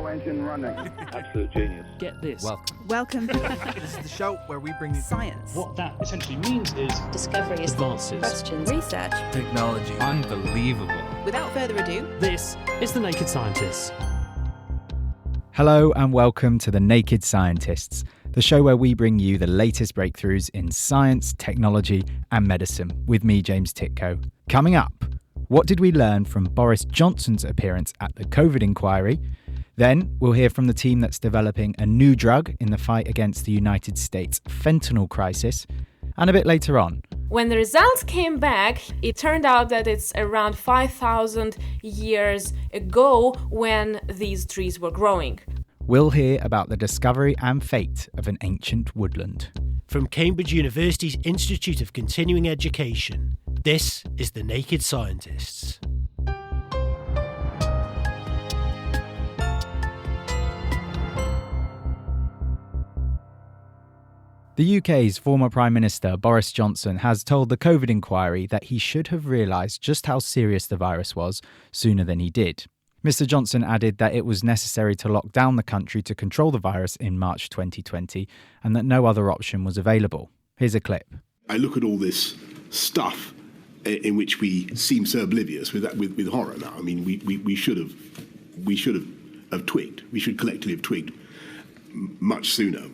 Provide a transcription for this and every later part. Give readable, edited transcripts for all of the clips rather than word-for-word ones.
turbo engine running. Absolute genius. Get this. Welcome. This is the show where we bring you Science. What that essentially means is discoveries, Advances. questions, Research. technology. Unbelievable. Without further ado, This is The Naked Scientists. Hello and welcome to The Naked Scientists, the show where we bring you the latest breakthroughs in science, technology and medicine with me, James Titko. Coming up, what did we learn from Boris Johnson's appearance at the COVID inquiry? Then we'll hear from the team that's developing a new drug in the fight against the United States fentanyl crisis. And a bit later on, when the results came back, it turned out that it's around 5,000 years ago when these trees were growing. we'll hear about the discovery and fate of an ancient woodland. From Cambridge University's Institute of Continuing Education, this is The Naked Scientists. The UK's former Prime Minister Boris Johnson has told the COVID inquiry that he should have realised just how serious the virus was sooner than he did. Mr Johnson added that it was necessary to lock down the country to control the virus in March 2020 and that no other option was available. Here's a clip. I look at all this stuff in which we seem so oblivious with horror now. I mean, we should have twigged. We should collectively have twigged much sooner.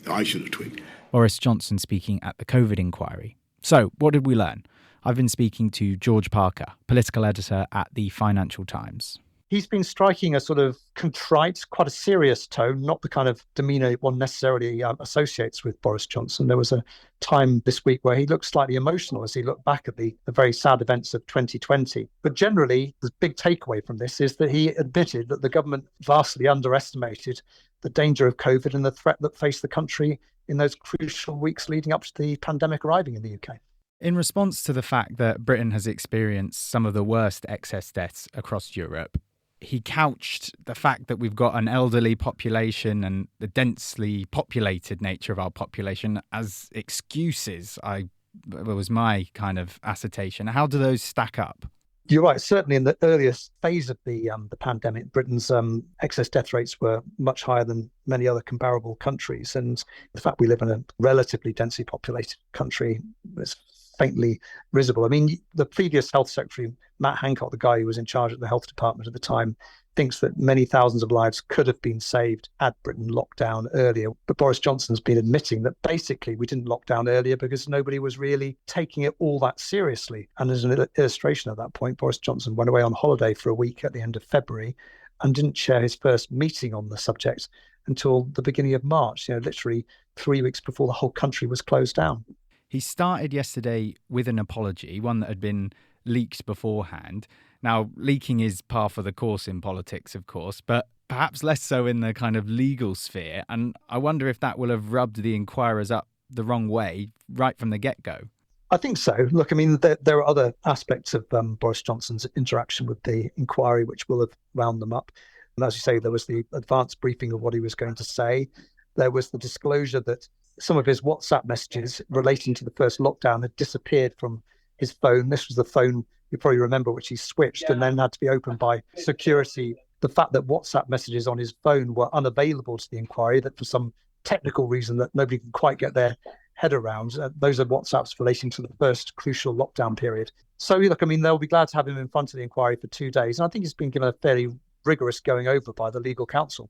I should have twigged. Boris Johnson speaking at the COVID inquiry. So, what did we learn? I've been speaking to George Parker, political editor at the Financial Times. He's been striking a sort of contrite, quite a serious tone, not the kind of demeanour one necessarily associates with Boris Johnson. There was a time this week where he looked slightly emotional as he looked back at the very sad events of 2020. But generally, the big takeaway from this is that he admitted that the government vastly underestimated the danger of COVID and the threat that faced the country in those crucial weeks leading up to the pandemic arriving in the UK. In response to the fact that Britain has experienced some of the worst excess deaths across Europe, he couched the fact that we've got an elderly population and the densely populated nature of our population as excuses. It was my kind of assertion. How do those stack up? You're right. Certainly in the earliest phase of the pandemic, Britain's excess death rates were much higher than many other comparable countries. And the fact we live in a relatively densely populated country is faintly risible. I mean, the previous health secretary, Matt Hancock, the guy who was in charge of the health department at the time, thinks that many thousands of lives could have been saved had Britain locked down earlier. But Boris Johnson's been admitting that basically we didn't lock down earlier because nobody was really taking it all that seriously. And as an illustration at that point, Boris Johnson went away on holiday for a week at the end of February and didn't chair his first meeting on the subject until the beginning of March, literally 3 weeks before the whole country was closed down. He started yesterday with an apology, one that had been leaked beforehand. Now, leaking is par for the course in politics, of course, but perhaps less so in the kind of legal sphere. And I wonder if that will have rubbed the inquirers up the wrong way right from the get-go. I think so. Look, I mean, there are other aspects of Boris Johnson's interaction with the inquiry which will have wound them up. And as you say, there was the advance briefing of what he was going to say. There was the disclosure that some of his WhatsApp messages relating to the first lockdown had disappeared from his phone. This was the phone, you probably remember, which he switched and then had to be opened by security. The fact that WhatsApp messages on his phone were unavailable to the inquiry, that for some technical reason that nobody can quite get their head around, those are WhatsApps relating to the first crucial lockdown period. So look, I mean, they'll be glad to have him in front of the inquiry for 2 days. And I think he's been given a fairly rigorous going over by the legal counsel.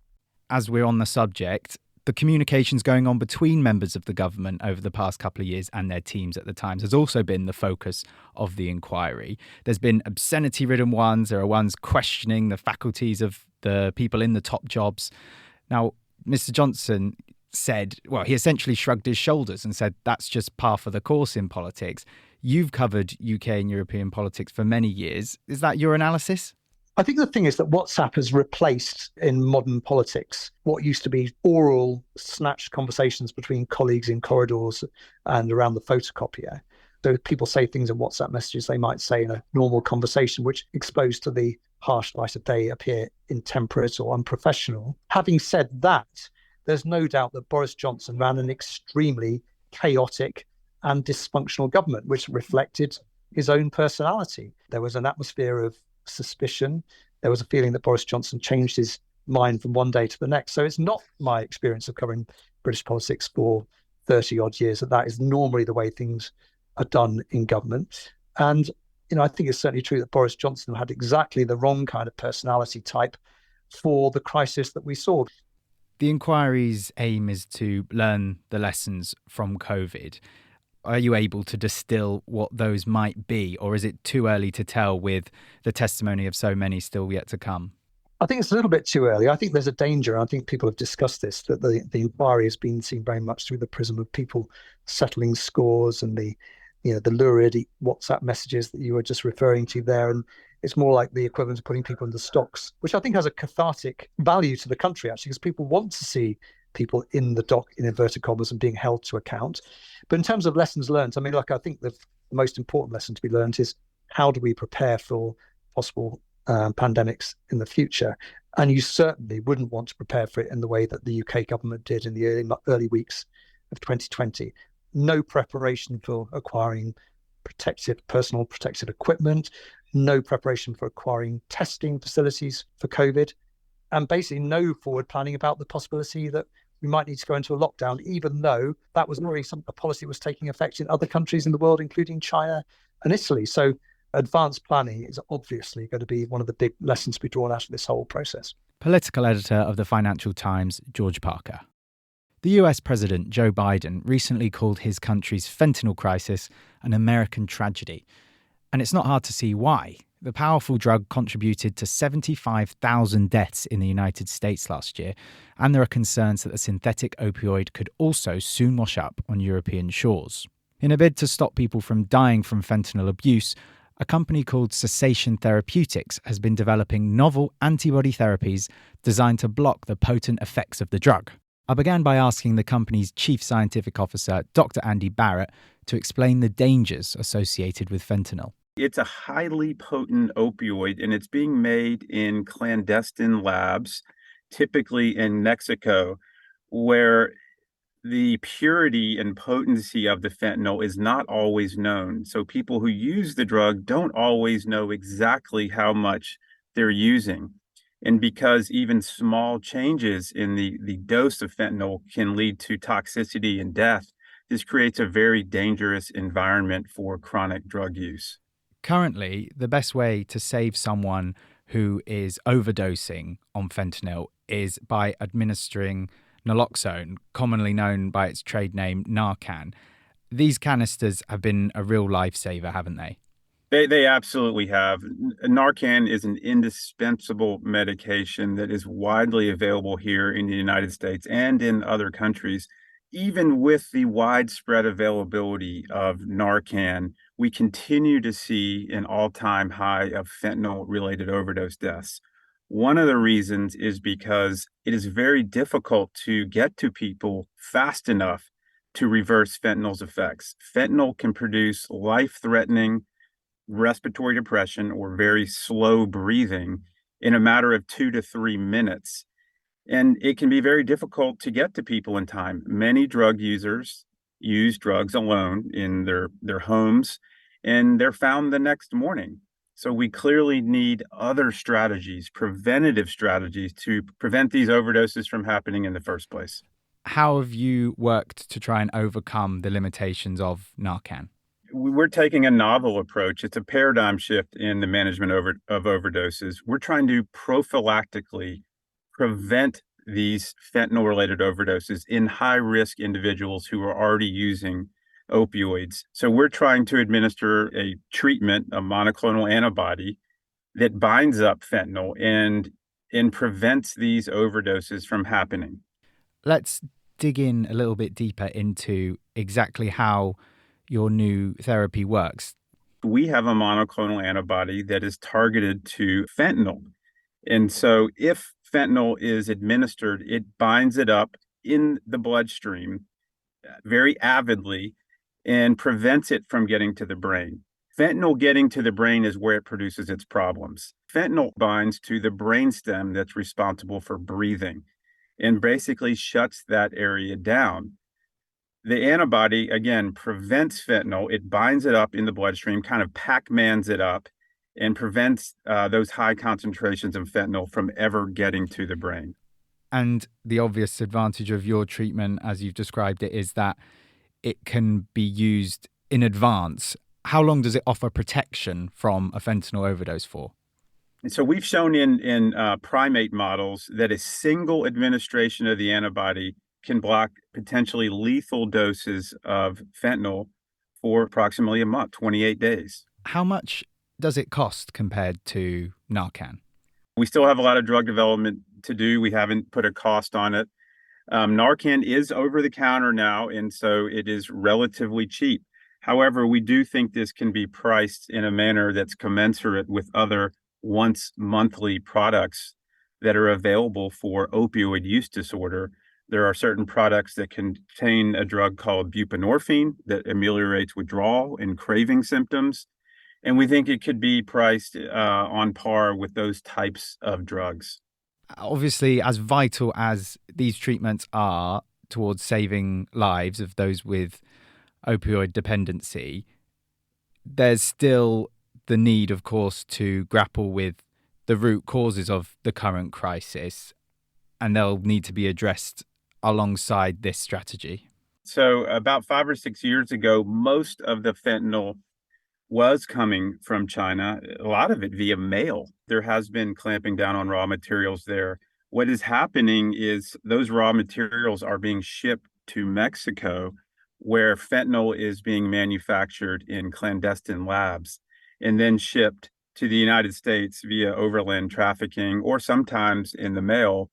As we're on the subject, the communications going on between members of the government over the past couple of years and their teams at the Times has also been the focus of the inquiry. There's been obscenity-ridden ones. There are ones questioning the faculties of the people in the top jobs. Now, Mr Johnson said, well, he essentially shrugged his shoulders and said that's just par for the course in politics. You've covered UK and European politics for many years. Is that your analysis? I think the thing is that WhatsApp has replaced in modern politics what used to be oral, snatched conversations between colleagues in corridors and around the photocopier. So if people say things in WhatsApp messages they might say in a normal conversation, which exposed to the harsh light of day appear intemperate or unprofessional. Having said that, there's no doubt that Boris Johnson ran an extremely chaotic and dysfunctional government, which reflected his own personality. There was an atmosphere of suspicion. There was a feeling that Boris Johnson changed his mind from one day to the next. So it's not my experience of covering British politics for 30 odd years that is normally the way things are done in government. And, I think it's certainly true that Boris Johnson had exactly the wrong kind of personality type for the crisis that we saw. The inquiry's aim is to learn the lessons from COVID. Are you able to distill what those might be, or is it too early to tell with the testimony of so many still yet to come? I think it's a little bit too early. I think there's a danger, and I think people have discussed this, that the inquiry has been seen very much through the prism of people settling scores and the lurid WhatsApp messages that you were just referring to there. And it's more like the equivalent of putting people into stocks, which I think has a cathartic value to the country, actually, because people want to see people in the dock, in inverted commas, and being held to account. But in terms of lessons learned, I think the most important lesson to be learned is how do we prepare for possible pandemics in the future? And you certainly wouldn't want to prepare for it in the way that the UK government did in the early weeks of 2020. No preparation for acquiring personal protective equipment, no preparation for acquiring testing facilities for COVID, and basically no forward planning about the possibility that we might need to go into a lockdown, even though that was already a policy was taking effect in other countries in the world, including China and Italy. So advanced planning is obviously going to be one of the big lessons to be drawn out of this whole process. Political editor of the Financial Times, George Parker. The US President Joe Biden recently called his country's fentanyl crisis an American tragedy. And it's not hard to see why. The powerful drug contributed to 75,000 deaths in the United States last year, and there are concerns that the synthetic opioid could also soon wash up on European shores. In a bid to stop people from dying from fentanyl abuse, a company called Cessation Therapeutics has been developing novel antibody therapies designed to block the potent effects of the drug. I began by asking the company's chief scientific officer, Dr. Andy Barrett, to explain the dangers associated with fentanyl. It's a highly potent opioid, and it's being made in clandestine labs, typically in Mexico, where the purity and potency of the fentanyl is not always known. So people who use the drug don't always know exactly how much they're using. And because even small changes in the dose of fentanyl can lead to toxicity and death, this creates a very dangerous environment for chronic drug use. Currently, the best way to save someone who is overdosing on fentanyl is by administering naloxone, commonly known by its trade name Narcan. These canisters have been a real lifesaver, haven't they? They absolutely have. Narcan is an indispensable medication that is widely available here in the United States and in other countries. Even with the widespread availability of Narcan, we continue to see an all-time high of fentanyl-related overdose deaths. One of the reasons is because it is very difficult to get to people fast enough to reverse fentanyl's effects. Fentanyl can produce life-threatening respiratory depression or very slow breathing in a matter of 2 to 3 minutes. And it can be very difficult to get to people in time. Many drug users use drugs alone in their homes, and they're found the next morning. So we clearly need other strategies, preventative strategies, to prevent these overdoses from happening in the first place. How have you worked to try and overcome the limitations of Narcan? We're taking a novel approach. It's a paradigm shift in the management of overdoses. We're trying to prophylactically prevent these fentanyl-related overdoses in high-risk individuals who are already using opioids. So we're trying to administer a treatment, a monoclonal antibody, that binds up fentanyl and prevents these overdoses from happening. Let's dig in a little bit deeper into exactly how your new therapy works. We have a monoclonal antibody that is targeted to fentanyl. And so if fentanyl is administered, it binds it up in the bloodstream very avidly and prevents it from getting to the brain. Fentanyl getting to the brain is where it produces its problems. Fentanyl binds to the brainstem that's responsible for breathing and basically shuts that area down. The antibody, again, prevents fentanyl. It binds it up in the bloodstream, kind of Pac-Mans it up, and prevents those high concentrations of fentanyl from ever getting to the brain. And the obvious advantage of your treatment, as you've described it, is that it can be used in advance. How long does it offer protection from a fentanyl overdose for? And so we've shown in primate models that a single administration of the antibody can block potentially lethal doses of fentanyl for approximately a month, 28 days. How much does it cost compared to Narcan? We still have a lot of drug development to do. We haven't put a cost on it. Narcan is over the counter now, and so it is relatively cheap. However, we do think this can be priced in a manner that's commensurate with other once monthly products that are available for opioid use disorder. There are certain products that contain a drug called buprenorphine that ameliorates withdrawal and craving symptoms. And we think it could be priced on par with those types of drugs. Obviously, as vital as these treatments are towards saving lives of those with opioid dependency, there's still the need, of course, to grapple with the root causes of the current crisis, and they'll need to be addressed alongside this strategy. So about 5 or 6 years ago, most of the fentanyl was coming from China, a lot of it via mail. There has been clamping down on raw materials there. What is happening is those raw materials are being shipped to Mexico, where fentanyl is being manufactured in clandestine labs and then shipped to the United States via overland trafficking or sometimes in the mail.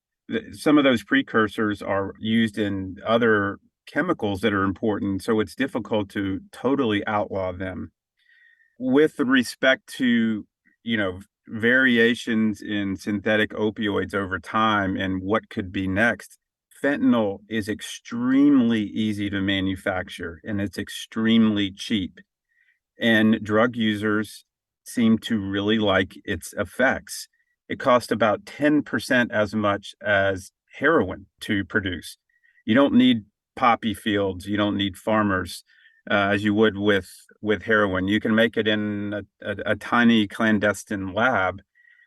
Some of those precursors are used in other chemicals that are important, so it's difficult to totally outlaw them. With respect to, variations in synthetic opioids over time and what could be next, fentanyl is extremely easy to manufacture and it's extremely cheap. And drug users seem to really like its effects. It costs about 10% as much as heroin to produce. You don't need poppy fields, you don't need farmers. As you would with heroin. You can make it in a tiny clandestine lab,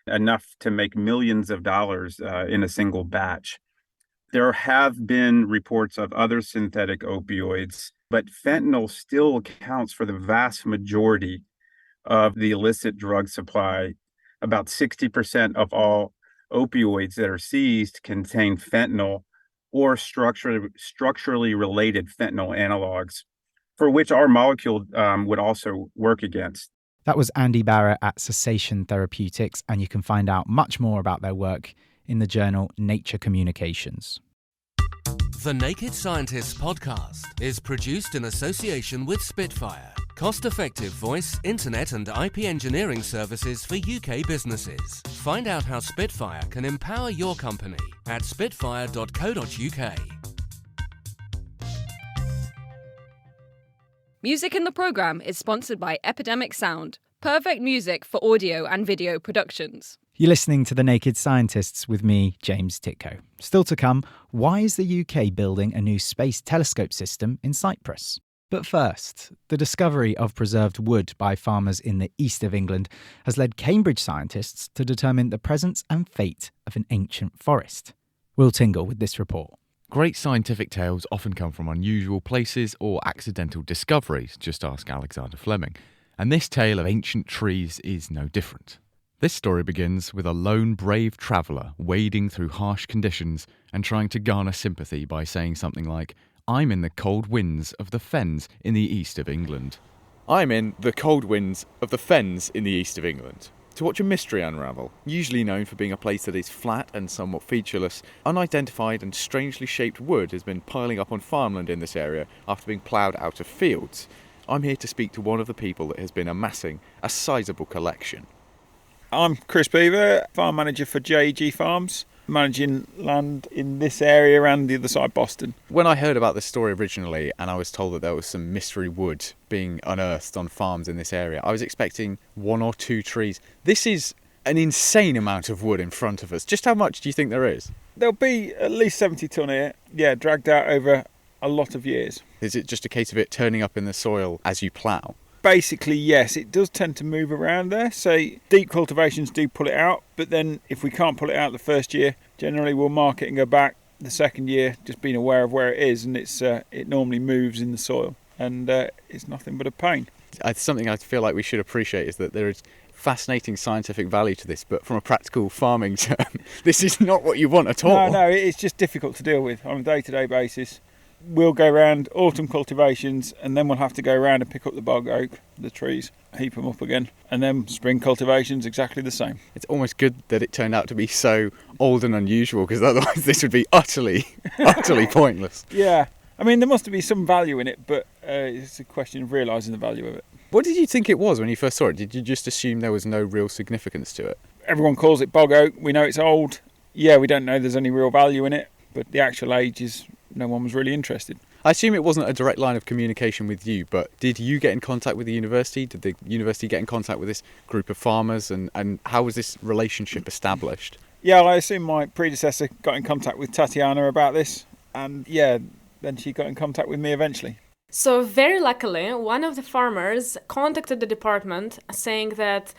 enough to make millions of dollars in a single batch. There have been reports of other synthetic opioids, but fentanyl still accounts for the vast majority of the illicit drug supply. About 60% of all opioids that are seized contain fentanyl or structurally related fentanyl analogs, for which our molecule would also work against. That was Andy Barrett at Cessation Therapeutics, and you can find out much more about their work in the journal Nature Communications. The Naked Scientists podcast is produced in association with Spitfire, cost-effective voice, internet and IP engineering services for UK businesses. Find out how Spitfire can empower your company at spitfire.co.uk. Music in the programme is sponsored by Epidemic Sound, perfect music for audio and video productions. You're listening to The Naked Scientists with me, James Titko. Still to come, why is the UK building a new space telescope system in Cyprus? But first, the discovery of preserved wood by farmers in the east of England has led Cambridge scientists to determine the presence and fate of an ancient forest. Will Tingle with this report. Great scientific tales often come from unusual places or accidental discoveries, just ask Alexander Fleming. And this tale of ancient trees is no different. This story begins with a lone brave traveller wading through harsh conditions and trying to garner sympathy by saying something like, "I'm in the cold winds of the fens in the east of England." I'm in the cold winds of the fens in the east of England. To watch a mystery unravel, usually known for being a place that is flat and somewhat featureless, unidentified and strangely shaped wood has been piling up on farmland in this area after being ploughed out of fields. I'm here to speak to one of the people that has been amassing a sizable collection. I'm Chris Beaver, farm manager for JG Farms, managing land in this area around the other side of Boston. When I heard about this story originally and I was told that there was some mystery wood being unearthed on farms in this area, I was expecting 1 or 2 trees. This is an insane amount of wood in front of us. Just how much do you think there is? There'll be at least 70 tonne here, dragged out over a lot of years. Is it just a case of it turning up in the soil as you plough? Basically, yes, it does tend to move around there. So deep cultivations do pull it out, but then if we can't pull it out the first year, generally we'll mark it and go back the second year, just being aware of where it is, and it normally moves in the soil, and it's nothing but a pain. Something I feel like we should appreciate is that there is fascinating scientific value to this, but from a practical farming term, this is not what you want at all. No, it's just difficult to deal with on a day-to-day basis. We'll go around autumn cultivations, and then we'll have to go around and pick up the bog oak, the trees, heap them up again, and then spring cultivations exactly the same. It's almost good that it turned out to be so old and unusual, because otherwise this would be utterly pointless. Yeah, I mean, there must be some value in it, but it's a question of realising the value of it. What did you think it was when you first saw it? Did you just assume there was no real significance to it? Everyone calls it bog oak. We know it's old. Yeah, we don't know there's any real value in it, but the actual age is no one was really interested. I assume it wasn't a direct line of communication with you, but did you get in contact with the university? Did the university get in contact with this group of farmers, and how was this relationship established? Yeah, I assume my predecessor got in contact with Tatiana about this, and yeah, then she got in contact with me eventually. So very luckily, one of the farmers contacted the department saying that,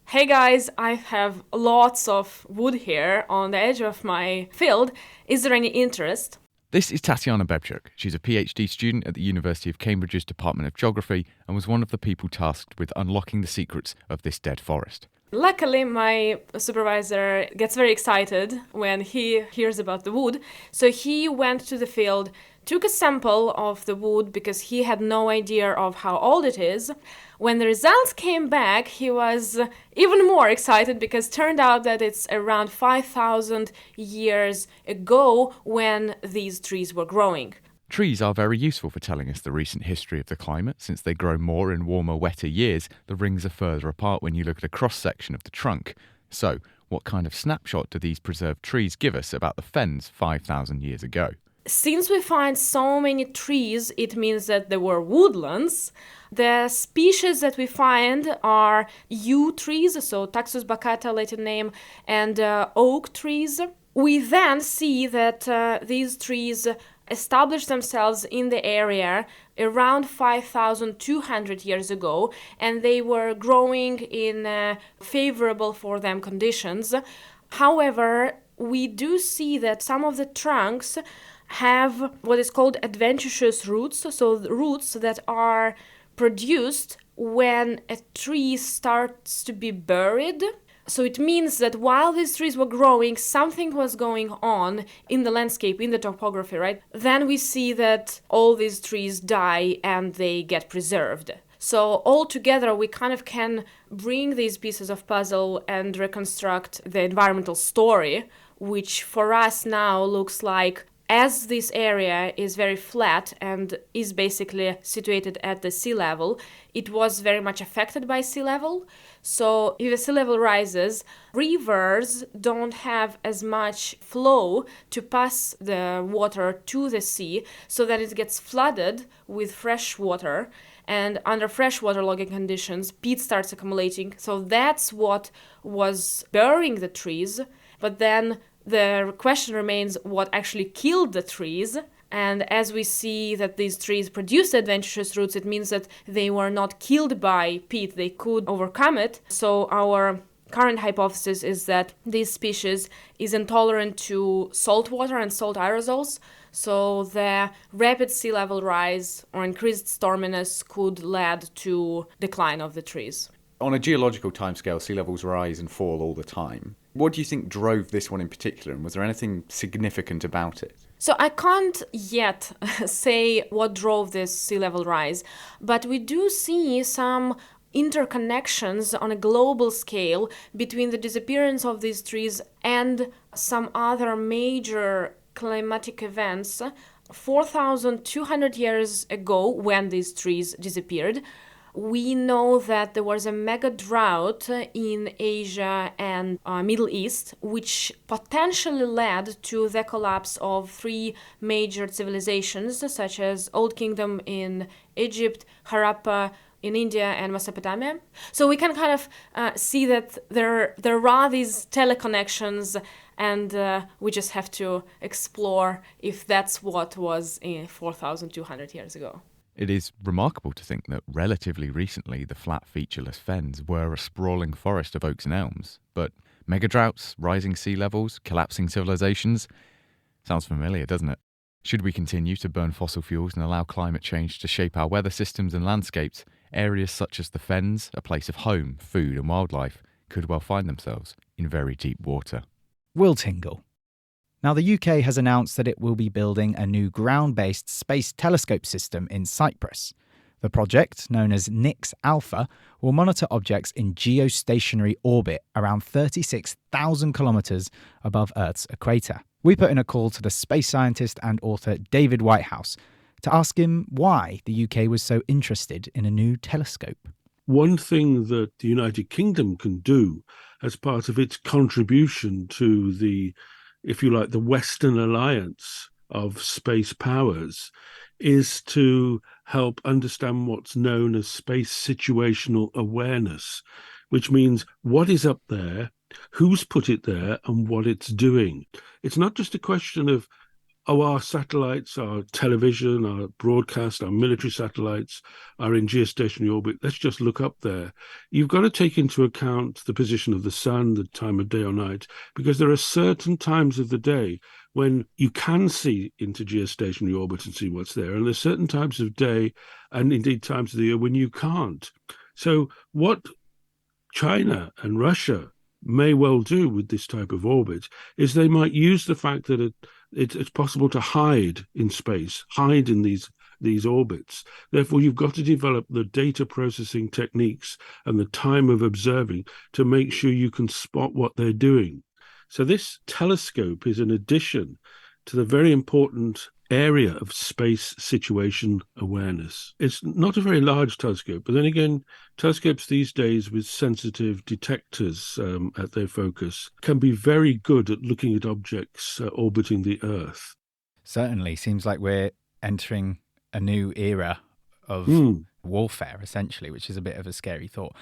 hey guys, I have lots of wood here on the edge of my field. Is there any interest? This is Tatiana Bebchuk. She's a PhD student at the University of Cambridge's Department of Geography and was one of the people tasked with unlocking the secrets of this dead forest. Luckily, my supervisor gets very excited when he hears about the wood. So he went to the field, took a sample of the wood because he had no idea of how old it is. When the results came back, he was even more excited because turned out that it's around 5,000 years ago when these trees were growing. Trees are very useful for telling us the recent history of the climate. Since they grow more in warmer, wetter years, the rings are further apart when you look at a cross-section of the trunk. So, what kind of snapshot do these preserved trees give us about the fens 5,000 years ago? Since we find so many trees, it means that there were woodlands. The species that we find are yew trees, so Taxus baccata, Latin name, and oak trees. We then see that these trees established themselves in the area around 5,200 years ago, and they were growing in favorable for them conditions. However, we do see that some of the trunks have what is called adventitious roots, so the roots that are produced when a tree starts to be buried. So it means that while these trees were growing, something was going on in the landscape, in the topography, right? Then we see that all these trees die and they get preserved. So all together, we kind of can bring these pieces of puzzle and reconstruct the environmental story, which for us now looks like, as this area is very flat and is basically situated at the sea level, it was very much affected by sea level. So if the sea level rises, rivers don't have as much flow to pass the water to the sea, so that it gets flooded with fresh water. And under freshwater logging conditions, peat starts accumulating. So that's what was burying the trees. But then the question remains what actually killed the trees. And as we see that these trees produce adventitious roots, it means that they were not killed by peat. They could overcome it. So our current hypothesis is that this species is intolerant to salt water and salt aerosols. So the rapid sea level rise or increased storminess could lead to decline of the trees. On a geological timescale, sea levels rise and fall all the time. What do you think drove this one in particular, and was there anything significant about it? So I can't yet say what drove this sea level rise, but we do see some interconnections on a global scale between the disappearance of these trees and some other major climatic events. 4,200 years ago, when these trees disappeared, we know that there was a mega drought in Asia and Middle East, which potentially led to the collapse of three major civilizations, such as Old Kingdom in Egypt, Harappa in India, and Mesopotamia. So we can kind of see that there are these teleconnections, and we just have to explore if that's what was in 4,200 years ago. It is remarkable to think that relatively recently the flat featureless fens were a sprawling forest of oaks and elms, but megadroughts, rising sea levels, collapsing civilizations. Sounds familiar, doesn't it? Should we continue to burn fossil fuels and allow climate change to shape our weather systems and landscapes, areas such as the fens, a place of home, food and wildlife, could well find themselves in very deep water. Will Tingle. Now, the UK has announced that it will be building a new ground-based space telescope system in Cyprus. The project, known as NIX Alpha, will monitor objects in geostationary orbit around 36,000 kilometres above Earth's equator. We put in a call to the space scientist and author David Whitehouse to ask him why the UK was so interested in a new telescope. One thing that the United Kingdom can do as part of its contribution to the, if you like, the Western alliance of space powers is to help understand what's known as space situational awareness, which means what is up there, who's put it there, and what it's doing. It's not just a question of, our satellites, our television, our broadcast, our military satellites are in geostationary orbit. Let's just look up there. You've got to take into account the position of the sun, the time of day or night, because there are certain times of the day when you can see into geostationary orbit and see what's there. And there's certain times of day and indeed times of the year when you can't. So what China and Russia may well do with this type of orbit is they might use the fact that it's possible to hide in space, hide in these orbits. Therefore, you've got to develop the data processing techniques and the time of observing to make sure you can spot what they're doing. So this telescope is an addition to the very important area of space situation awareness. It's not a very large telescope, but then again, telescopes these days with sensitive detectors at their focus can be very good at looking at objects orbiting the Earth. Certainly. Seems like we're entering a new era of warfare, essentially, which is a bit of a scary thought.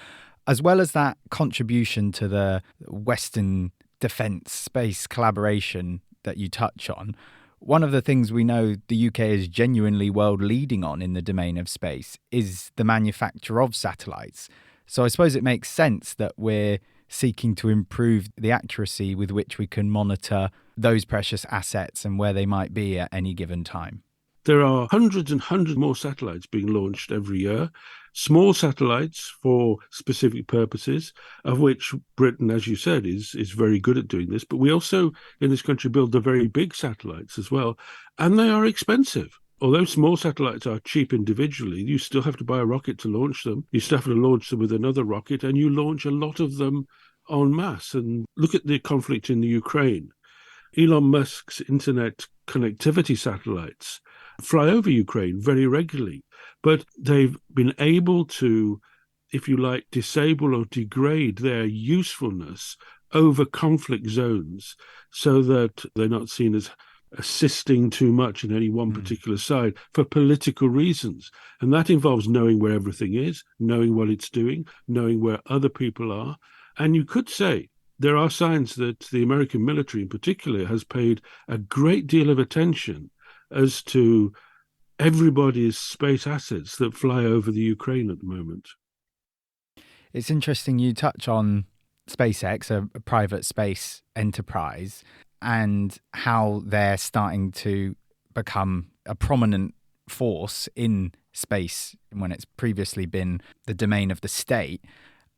As well as that contribution to the Western defence space collaboration that you touch on, one of the things we know the UK is genuinely world leading on in the domain of space is the manufacture of satellites. So I suppose it makes sense that we're seeking to improve the accuracy with which we can monitor those precious assets and where they might be at any given time. There are hundreds and hundreds more satellites being launched every year, small satellites for specific purposes, of which Britain, as you said, is very good at doing this. But we also, in this country, build the very big satellites as well, and they are expensive. Although small satellites are cheap individually, you still have to buy a rocket to launch them. You still have to launch them with another rocket, and you launch a lot of them en masse. And look at the conflict in the Ukraine. Elon Musk's internet connectivity satellites fly over Ukraine very regularly, but they've been able to, if you like, disable or degrade their usefulness over conflict zones so that they're not seen as assisting too much in any one particular side for political reasons. And that involves knowing where everything is, knowing what it's doing, knowing where other people are. And you could say there are signs that the American military in particular has paid a great deal of attention as to everybody's space assets that fly over the Ukraine at the moment. It's interesting you touch on SpaceX, a private space enterprise, and how they're starting to become a prominent force in space when it's previously been the domain of the state.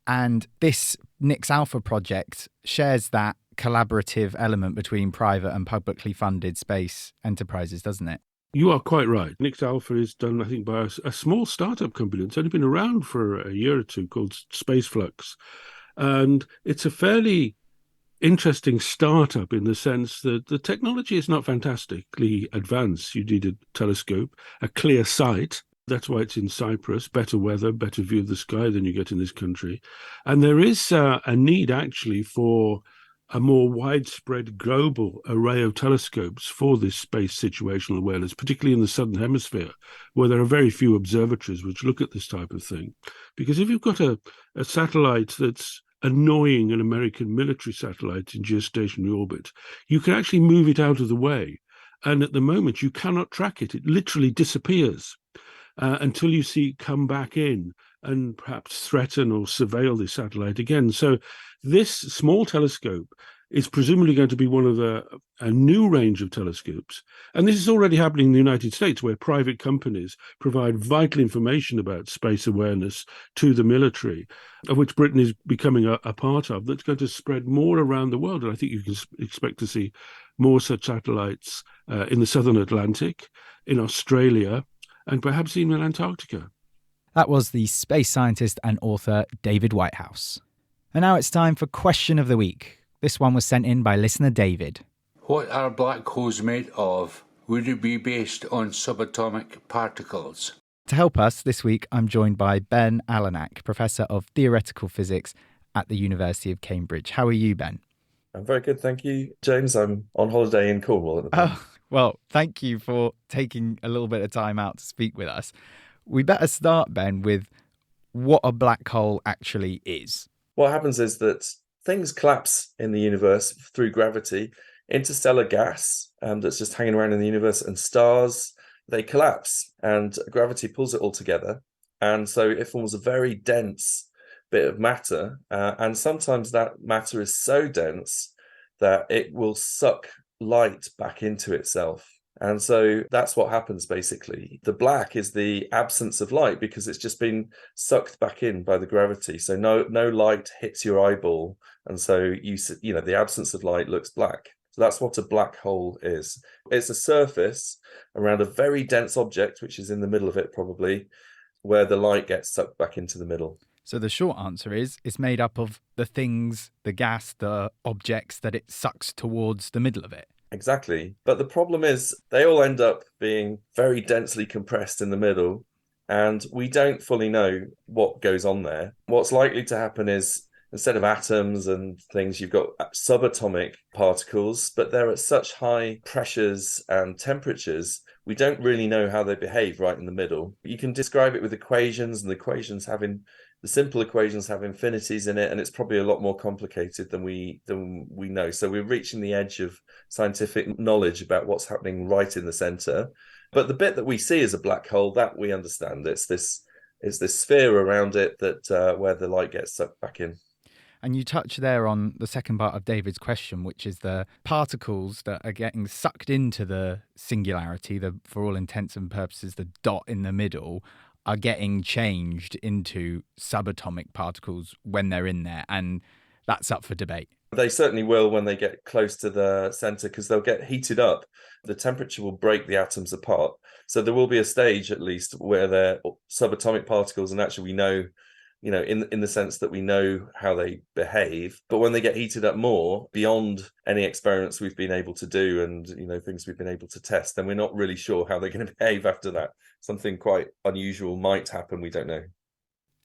And this NIX Alpha project shares that collaborative element between private and publicly funded space enterprises, doesn't it? You are quite right. NIX Alpha is done, I think, by a small startup company. It's only been around for a year or two called Spaceflux. And it's a fairly interesting startup in the sense that the technology is not fantastically advanced. You need a telescope, a clear sight. That's why it's in Cyprus. Better weather, better view of the sky than you get in this country. And there is a need actually for a more widespread global array of telescopes for this space situational awareness, particularly in the Southern Hemisphere, where there are very few observatories which look at this type of thing. Because if you've got a satellite that's annoying an American military satellite in geostationary orbit, you can actually move it out of the way. And at the moment, you cannot track it. It literally disappears. until you see it come back in and perhaps threaten or surveil the satellite again. So this small telescope is presumably going to be one of a new range of telescopes. And this is already happening in the United States, where private companies provide vital information about space awareness to the military, of which Britain is becoming a part of, that's going to spread more around the world. And I think you can expect to see more such satellites in the southern Atlantic, in Australia, and perhaps even in Antarctica. That was the space scientist and author David Whitehouse. And now it's time for Question of the Week. This one was sent in by listener David. What are black holes made of? Would it be based on subatomic particles? To help us this week, I'm joined by Ben Alanak, Professor of Theoretical Physics at the University of Cambridge. How are you, Ben? I'm very good, thank you, James. I'm on holiday in Cornwall at the moment. Oh, well, thank you for taking a little bit of time out to speak with us. We better start, Ben, with what a black hole actually is. What happens is that things collapse in the universe through gravity. Interstellar gas that's just hanging around in the universe and stars, they collapse and gravity pulls it all together. And so it forms a very dense bit of matter. And sometimes that matter is so dense that it will suck light back into itself. And so that's what happens, basically. The black is the absence of light because it's just been sucked back in by the gravity. So no light hits your eyeball. And so you know the absence of light looks black. So that's what a black hole is. It's a surface around a very dense object, which is in the middle of it probably, where the light gets sucked back into the middle. So the short answer is it's made up of the things, the gas, the objects that it sucks towards the middle of it. Exactly. But the problem is they all end up being very densely compressed in the middle, and we don't fully know what goes on there. What's likely to happen is instead of atoms and things, you've got subatomic particles, but they're at such high pressures and temperatures, we don't really know how they behave right in the middle. You can describe it with equations, and the simple equations have infinities in it, and it's probably a lot more complicated than we know. So we're reaching the edge of scientific knowledge about what's happening right in the center. But the bit that we see as a black hole, that we understand. It's this sphere around it that where the light gets sucked back in. And you touch there on the second part of David's question, which is the particles that are getting sucked into the singularity, for all intents and purposes, the dot in the middle, are getting changed into subatomic particles when they're in there. And that's up for debate. They certainly will when they get close to the center, because they'll get heated up. The temperature will break the atoms apart. So there will be a stage, at least, where they're subatomic particles, and actually we know, in the sense that we know how they behave. But when they get heated up more, beyond any experiments we've been able to do and, things we've been able to test, then we're not really sure how they're going to behave after that. Something quite unusual might happen, we don't know.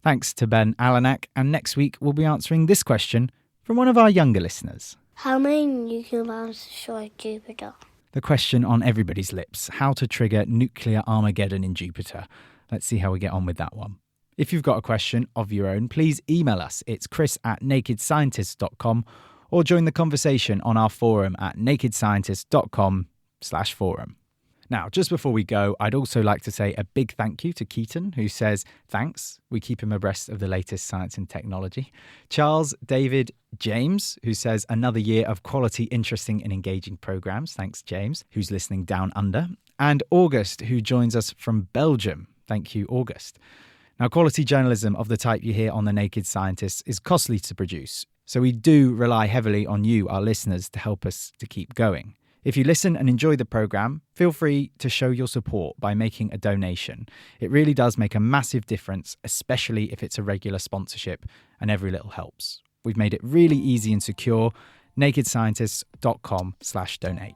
Thanks to Ben Alanak. And next week, we'll be answering this question from one of our younger listeners. How many nuclear bombs destroyed Jupiter? The question on everybody's lips: how to trigger nuclear Armageddon in Jupiter. Let's see how we get on with that one. If you've got a question of your own, please email us. It's chris@nakedscientist.com, or join the conversation on our forum at nakedscientist.com/forum. Now, just before we go, I'd also like to say a big thank you to Keaton, who says thanks. We keep him abreast of the latest science and technology. Charles, David, James, who says another year of quality, interesting and engaging programmes. Thanks, James, who's listening down under. And August, who joins us from Belgium. Thank you, August. Now, quality journalism of the type you hear on The Naked Scientists is costly to produce, so we do rely heavily on you, our listeners, to help us to keep going. If you listen and enjoy the programme, feel free to show your support by making a donation. It really does make a massive difference, especially if it's a regular sponsorship, and every little helps. We've made it really easy and secure. nakedscientists.com/donate.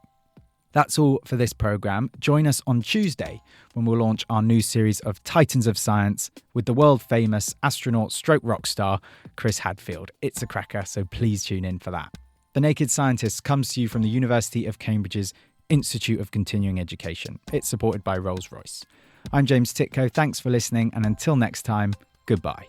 That's all for this programme. Join us on Tuesday when we'll launch our new series of Titans of Science with the world-famous astronaut stroke rock star, Chris Hadfield. It's a cracker, so please tune in for that. The Naked Scientist comes to you from the University of Cambridge's Institute of Continuing Education. It's supported by Rolls-Royce. I'm James Titko. Thanks for listening, and until next time, goodbye.